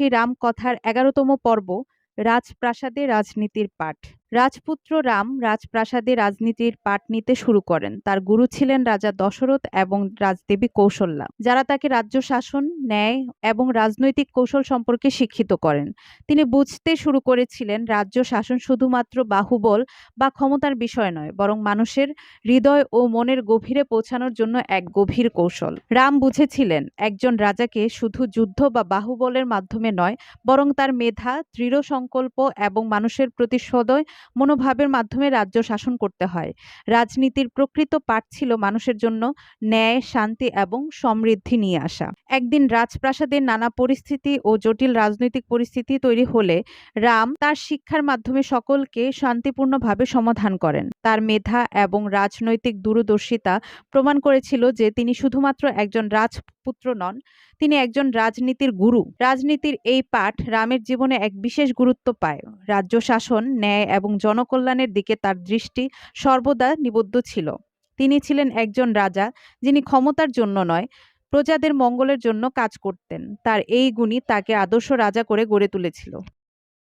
রাম কথার ১১তম পর্ব রাজপ্রাসাদে রাজনীতির পাঠ। রাজপুত্র রাম রাজপ্রাসাদে রাজনীতির পাঠ নিতে শুরু করেন। তার গুরু ছিলেন রাজা দশরথ এবং রাজদেবী কৌশল্যা, যারা তাকে রাজ্য শাসন, ন্যায় এবং রাজনৈতিক কৌশল সম্পর্কে শিক্ষিত করেন। তিনি বুঝতে শুরু করেছিলেন রাজ্য শাসন শুধুমাত্র বাহুবল বা ক্ষমতার বিষয় নয়, বরং মানুষের হৃদয় ও মনের গভীরে পৌঁছানোর জন্য এক গভীর কৌশল। রাম বুঝেছিলেন একজন রাজাকে শুধু যুদ্ধ বা বাহুবলের মাধ্যমে নয়, বরং তার মেধা, দৃঢ় সংকল্প এবং মানুষের প্রতি সদয় মনোভাবের মাধ্যমে রাজ্য শাসন করতে হয়। রাজনীতির প্রকৃত পাঠ ছিল মানুষের জন্য ন্যায়, শান্তি এবং সমৃদ্ধি নিয়ে আসা। একদিন রাজপ্রাসাদের নানা পরিস্থিতি ও জটিল রাজনৈতিক পরিস্থিতি তৈরি হলে রাম তার শিক্ষার মাধ্যমে সকলকে শান্তিপূর্ণভাবে সমাধান করেন। তার মেধা এবং রাজনৈতিক দূরদর্শিতা প্রমাণ করেছিল যে তিনি শুধুমাত্র একজন রাজপুত্র নন, তিনি একজন রাজনীতির গুরু। রাজনীতির এই পাঠ রামের জীবনে এক বিশেষ গুরুত্ব পায়। রাজ্য শাসন, ন্যায় এবং জনকল্যাণের দিকে তার দৃষ্টি সর্বদা নিবদ্ধ ছিল। তিনি ছিলেন একজন রাজা যিনি ক্ষমতার জন্য নয়, প্রজাদের মঙ্গলের জন্য কাজ করতেন। তার এই গুণই তাকে আদর্শ রাজা করে গড়ে তুলেছিল।